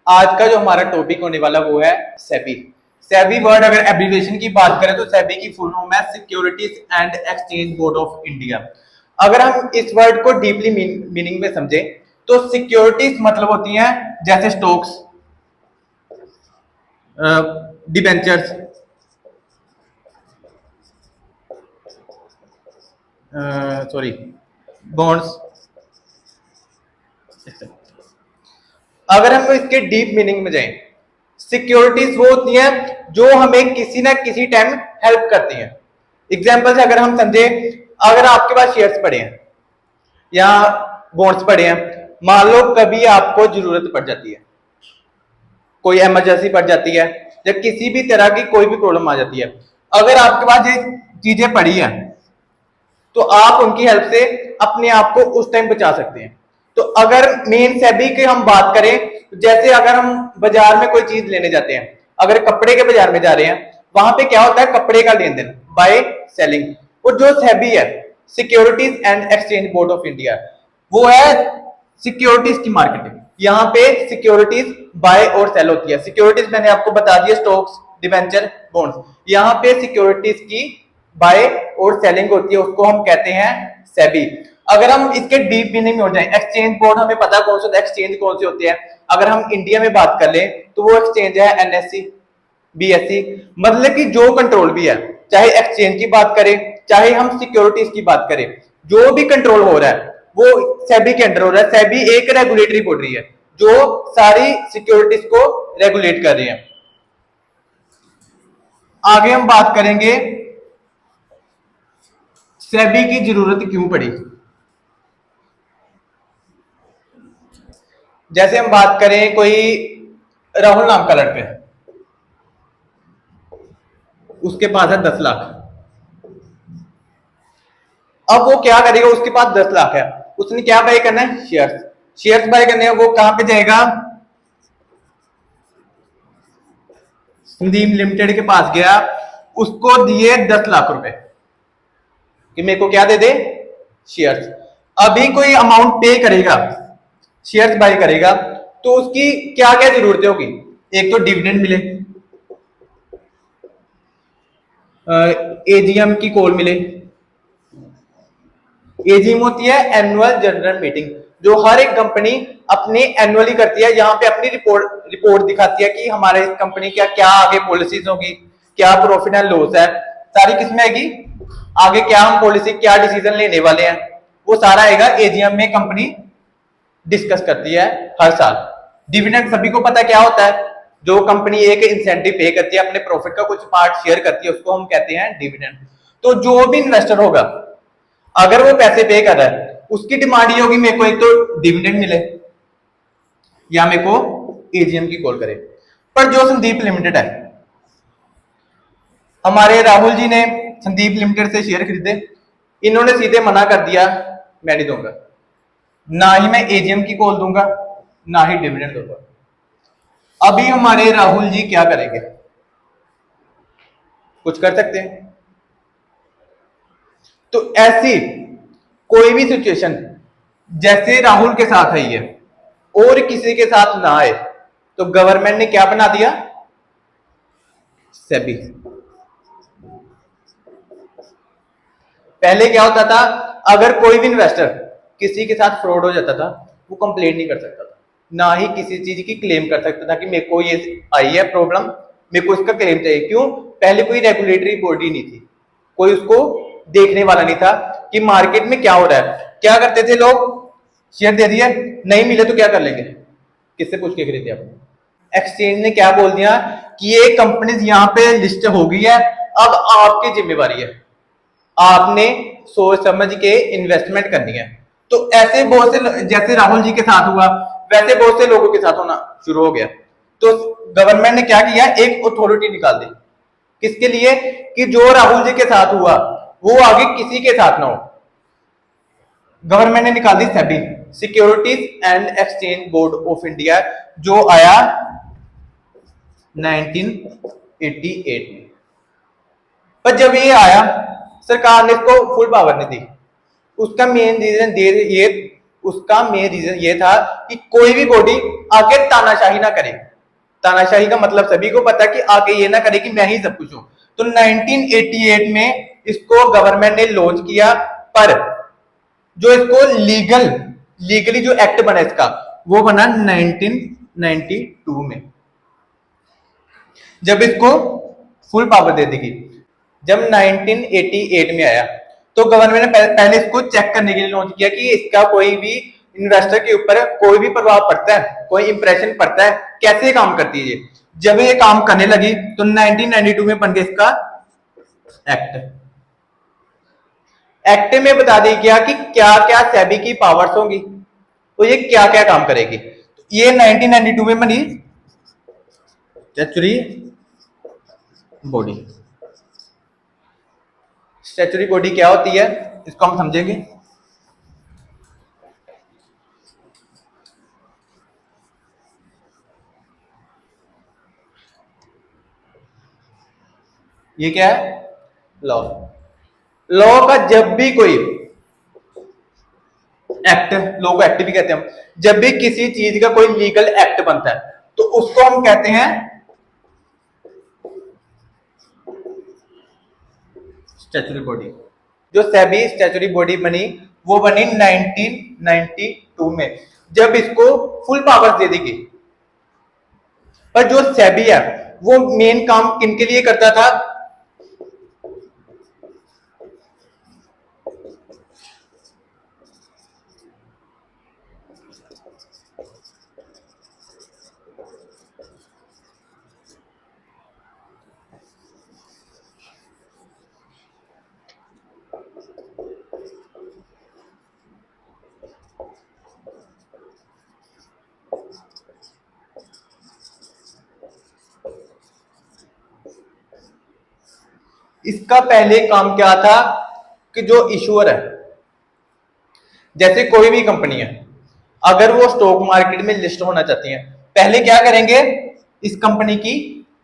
आज का जो हमारा टॉपिक होने वाला वो है सेबी। सेबी वर्ड अगर एब्रिविएशन की बात करें तो सेबी की फुल फॉर्म है securities and Exchange Board of India. अगर हम इस वर्ड को डीपली मीनिंग में समझें तो सिक्योरिटीज मतलब होती हैं जैसे स्टॉक्स, डिबेंचर्स, सॉरी बॉन्ड्स। अगर हम इसके डीप मीनिंग में जाएं, सिक्योरिटीज वो होती हैं जो हमें किसी ना किसी टाइम हेल्प करती हैं। एग्जाम्पल से अगर हम समझे, अगर आपके पास शेयर्स पड़े हैं या बॉन्ड्स पड़े हैं, मान लो कभी आपको जरूरत पड़ जाती है, कोई इमरजेंसी पड़ जाती है या किसी भी तरह की कोई भी प्रॉब्लम आ जाती है, अगर आपके पास ये चीजें पड़ी हैं तो आप उनकी हेल्प से अपने आप को उस टाइम बचा सकते हैं। तो अगर मेन सेबी की हम बात करें, जैसे अगर हम बाजार में कोई चीज लेने जाते हैं, अगर कपड़े के बाजार में जा रहे हैं, वहां पे क्या होता है, कपड़े का लेन देन, बाय सेलिंग। और जो सेबी है, securities and Exchange Board of India, वो है सिक्योरिटीज की मार्केटिंग। यहाँ पे सिक्योरिटीज बाय और सेल होती है। सिक्योरिटीज मैंने आपको बता दिया, स्टॉक्स, डिबेंचर, बॉन्ड्स। यहाँ पे सिक्योरिटीज की बाय और सेलिंग होती है, उसको हम कहते हैं सेबी। अगर हम इसके डीप मीनिंग में हो जाए, एक्सचेंज बोर्ड हमें पता कौन सा एक्सचेंज कौन से होते हैं। अगर हम इंडिया में बात कर लें तो वो एक्सचेंज है एनएससी, बीएससी, मतलब कि जो कंट्रोल भी है, चाहे एक्सचेंज की बात करें चाहे हम सिक्योरिटीज की बात करें, जो भी कंट्रोल हो रहा है वो सेबी के अंडर हो रहा है। सेबी एक रेगुलेटरी बॉडी है जो सारी सिक्योरिटीज को रेगुलेट कर रही है। आगे हम बात करेंगे सेबी की जरूरत क्यों पड़ी। जैसे हम बात करें, कोई राहुल नाम का लड़का है, उसके पास है 10 लाख। अब वो क्या करेगा, उसके पास 10 लाख है, उसने क्या बाय करना है, शेयर्स। शेयर्स बाय करने हैं, वो कहां पे जाएगा, संदीप लिमिटेड के पास गया, उसको दिए 10 लाख रुपए कि मेरे को क्या दे दे, शेयर्स। अभी कोई अमाउंट पे करेगा, शेयर्स बाय करेगा, तो उसकी क्या क्या जरूरतें होगी। एक तो डिविडेंड मिले, एजीएम की कॉल मिले। एजीएम होती है एनुअल जनरल मीटिंग, जो हर एक कंपनी अपनी एनुअली करती है। यहाँ पे अपनी रिपोर्ट दिखाती है कि हमारे इस कंपनी का क्या आगे पॉलिसीज होगी, क्या प्रॉफिट एंड लॉस है, सारी किसमें आएगी, आगे क्या हम पॉलिसी, क्या डिसीजन लेने वाले हैं, वो सारा आएगा एजीएम में। कंपनी डिस्कस करती है हर साल। डिविडेंड सभी को पता क्या होता है, जो कंपनी एक इंसेंटिव पे करती है, अपने प्रॉफिट का कुछ पार्ट शेयर करती है, उसको हम कहते हैं डिविडेंड। तो जो भी इन्वेस्टर होगा, अगर वो पैसे पे कर रहा है, उसकी डिमांड ये होगी मेरे को एक तो डिविडेंड मिले या मेरे को एजीएम की कॉल करे। पर जो संदीप लिमिटेड है, हमारे राहुल जी ने संदीप लिमिटेड से शेयर खरीदे, इन्होंने सीधे मना कर दिया, मैं नहीं दूंगा, ना ही मैं एजीएम की कॉल दूंगा, ना ही डिविडेंड दूंगा। अभी हमारे राहुल जी क्या करेंगे, कुछ कर सकते हैं। तो ऐसी कोई भी सिचुएशन जैसे राहुल के साथ है ये और किसी के साथ ना आए, तो गवर्नमेंट ने क्या बना दिया, सेबी। पहले क्या होता था, अगर कोई भी इन्वेस्टर किसी के साथ फ्रॉड हो जाता था, वो कंप्लेंट नहीं कर सकता था, ना ही किसी चीज की क्लेम कर सकता था कि मेरे को ये आई है प्रॉब्लम, मेरे को इसका क्लेम चाहिए। क्यों, पहले कोई रेगुलेटरी बॉडी नहीं थी, कोई उसको देखने वाला नहीं था कि मार्केट में क्या हो रहा है। क्या करते थे लोग, शेयर दे दिया, नहीं मिले तो क्या कर लेंगे, किससे पूछ के खरीदे आपने। एक्सचेंज ने क्या बोल दिया कि ये कंपनीज यहाँ पे लिस्ट हो गई है, अब आपकी जिम्मेवारी है, आपने सोच समझ के इन्वेस्टमेंट करनी है। तो ऐसे बहुत से, जैसे राहुल जी के साथ हुआ, वैसे बहुत से लोगों के साथ होना शुरू हो गया। तो गवर्नमेंट ने क्या किया, एक अथॉरिटी निकाल दी, किसके लिए, कि जो राहुल जी के साथ हुआ वो आगे किसी के साथ ना हो। गवर्नमेंट ने निकाल दी SEBI, Securities and Exchange Board of India, जो आया 1988 में। पर जब ये आया, सरकार ने इसको फुल पावर नहीं दी। उसका मेन रीजन ये उसका मेन रीजन ये था कि कोई भी बॉडी आगे तानाशाही ना करे। तानाशाही का मतलब सभी को पता है कि आगे ये ना करे कि मैं ही सब कुछ हूं। तो 1988 में इसको गवर्नमेंट ने लॉन्च किया, पर जो इसको लीगली जो एक्ट बना इसका वो बना 1992 में, जब इसको फुल पावर दे देगी। जब 1988 में आया तो गवर्नमेंट ने पहले इसको चेक करने के लिए लॉन्च किया कि इसका कोई भी इन्वेस्टर के ऊपर कोई भी प्रभाव पड़ता है, कोई इंप्रेशन पड़ता है, कैसे काम करती है ये। जब ये काम करने लगी तो 1992 में बन गया इसका एक्ट। एक्ट में बता दी गया कि क्या क्या सेबी की पावर्स होंगी, तो ये क्या क्या काम करेगी। तो ये 1992 में बनी स्टैचुरी बॉडी। स्टैचुरी बॉडी क्या होती है इसको हम समझेंगे। ये क्या है? लॉ। लॉ का जब भी कोई एक्ट, लॉ को एक्ट भी कहते हैं हम, जब भी किसी चीज का कोई लीगल एक्ट बनता है तो उसको हम कहते हैं स्टैचुरी बॉडी। जो सेबी स्टैचुरी बॉडी बनी वो बनी 1992 में, जब इसको फुल पावर दे दी गई। पर जो सेबी है वो मेन काम किनके लिए करता था? इसका पहले काम क्या था कि जो इशूअर है, जैसे कोई भी कंपनी है, अगर वो स्टॉक मार्केट में लिस्ट होना चाहती है, पहले क्या करेंगे? इस कंपनी की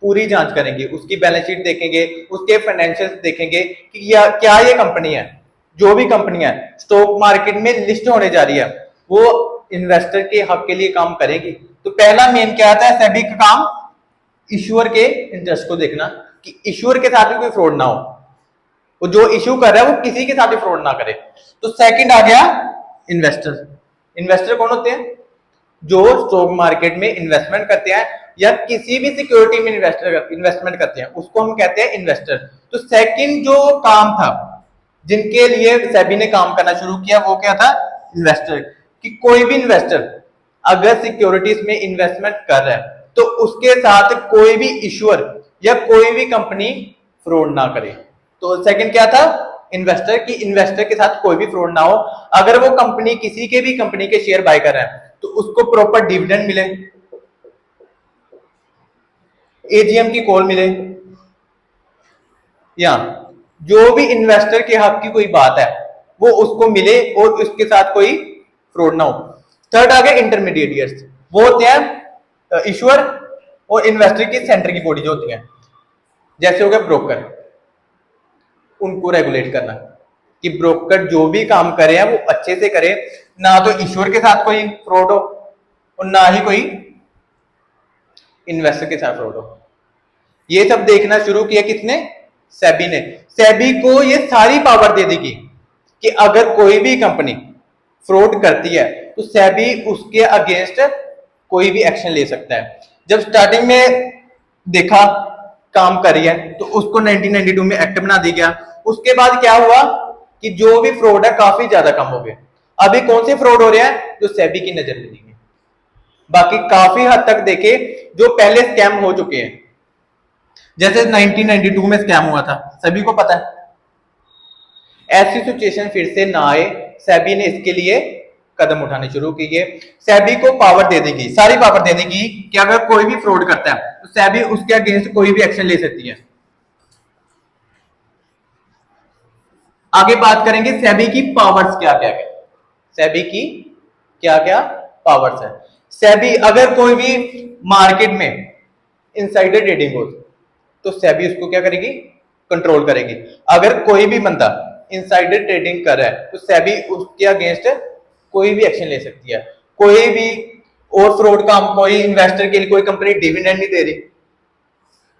पूरी जांच करेंगे, उसकी बैलेंस शीट देखेंगे, उसके फाइनेंशियल देखेंगे कि क्या ये कंपनी है, जो भी कंपनी है स्टॉक मार्केट में लिस्ट होने जा रही है, वो इन्वेस्टर के हक के लिए काम करेगी। तो पहला मेन क्या आता है सेबी का काम? इशूअर के इंटरेस्ट को देखना कि इशूअर के साथ भी कोई फ्रॉड ना हो, वो जो इशू कर रहा है वो किसी के साथ भी फ्रॉड ना करे। तो सेकंड आ गया इन्वेस्टर। इन्वेस्टर कौन होते हैं? जो स्टॉक मार्केट में इन्वेस्टमेंट करते हैं या किसी भी सिक्योरिटी में इन्वेस्टमेंट करते हैं, उसको हम कहते हैं इन्वेस्टर। तो सेकंड जो काम था जिनके लिए सेबी ने काम करना शुरू किया वो क्या था? इन्वेस्टर। कि कोई भी इन्वेस्टर अगर सिक्योरिटीज में इन्वेस्टमेंट कर रहा है तो उसके साथ कोई भी इश्यूअर या कोई भी कंपनी फ्रॉड ना करे। तो सेकंड क्या था? इन्वेस्टर, की इन्वेस्टर के साथ कोई भी फ्रॉड ना हो। अगर वो कंपनी किसी के भी कंपनी के शेयर बाय कर रहा है तो उसको प्रॉपर डिविडेंड मिले, एजीएम की कॉल मिले, या जो भी इन्वेस्टर के हक की कोई बात है वो उसको मिले और उसके साथ कोई फ्रॉड ना हो। थर्ड आ गया इंटरमीडिएट्स। वो होते हैं इश्यूअर और इन्वेस्टर की सेंटर की बॉडी जो होती है, जैसे हो गया ब्रोकर, उनको रेगुलेट करना कि ब्रोकर जो भी काम करे हैं वो अच्छे से करे, ना तो इश्यूअर के साथ कोई फ्रॉड हो और ना ही कोई इन्वेस्टर के साथ फ्रॉड हो। ये सब देखना शुरू किया किसने? सेबी ने। सेबी को ये सारी पावर दे देगी कि अगर कोई भी कंपनी फ्रॉड करती है तो सेबी उसके अगेंस्ट कोई भी एक्शन ले सकता है। जब स्टार्टिंग में देखा काम कर रही है तो उसको 1992 में एक्ट बना दिया गया। उसके बाद क्या हुआ कि जो भी फ्रॉड है काफी ज्यादा कम हो गए। अभी कौन से फ्रॉड हो रहे हैं? जो सेबी की नजर में नहीं है। बाकी काफी हद तक देखे जो पहले स्कैम हो चुके हैं, जैसे 1992 में स्कैम हुआ था, सभी को पता है। ऐसी सिचुएशन फिर से ना आए, सेबी ने इसके लिए कदम उठाने शुरू किए। सेबी को पावर दे देगी, सारी पावर दे देगी कि अगर कोई भी फ्रॉड करता है तो सेबी उसके अगेंस्ट कोई भी एक्शन ले सकती है। आगे बात करेंगे सेबी की पावर्स क्या क्या है। सेबी की क्या क्या पावर्स है। सेबी अगर कोई भी मार्केट में इनसाइडर ट्रेडिंग हो तो सेबी उसको क्या करेगी? कंट्रोल करेगी। अगर कोई भी बंदा इनसाइडर ट्रेडिंग कर रहा है तो सेबी उसके अगेंस्ट कोई भी एक्शन ले सकती है। कोई भी और फ्रॉड काम, कोई इन्वेस्टर के लिए कोई कंपनी डिविडेंड नहीं दे रही,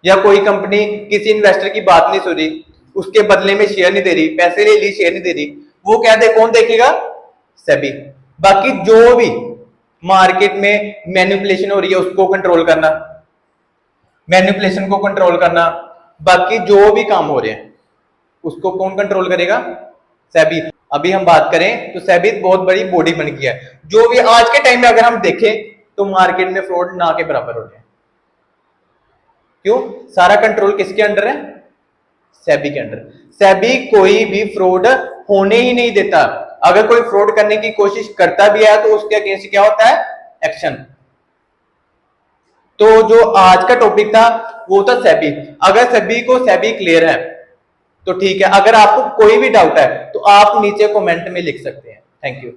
या कोई कंपनी किसी इन्वेस्टर की बात नहीं सुन रही, उसके बदले में शेयर नहीं दे रही, पैसे ले ली शेयर नहीं दे रही, वो क्या दे, कौन देखेगा? सेबी। बाकी जो भी मार्केट में मैनिपुलेशन हो रही है उसको कंट्रोल करना, मैनिपुलेशन को कंट्रोल करना, बाकी जो भी काम हो रहे हैं उसको कौन कंट्रोल करेगा? सेबी। अभी हम बात करें तो सेबी बहुत बड़ी बॉडी बन गई है, जो भी आज के टाइम में अगर हम देखें तो मार्केट में फ्रॉड ना के बराबर हो रहे हैं। क्यों? सारा कंट्रोल किसके अंडर है? सेबी के अंडर। सेबी कोई भी फ्रॉड होने ही नहीं देता। अगर कोई फ्रॉड करने की कोशिश करता भी है तो उसके अगेंस्ट क्या होता है? एक्शन। तो जो आज का टॉपिक था वो था सेबी। अगर सभी को सेबी क्लियर है तो ठीक है, अगर आपको कोई भी डाउट है तो आप नीचे कमेंट में लिख सकते हैं। Thank you.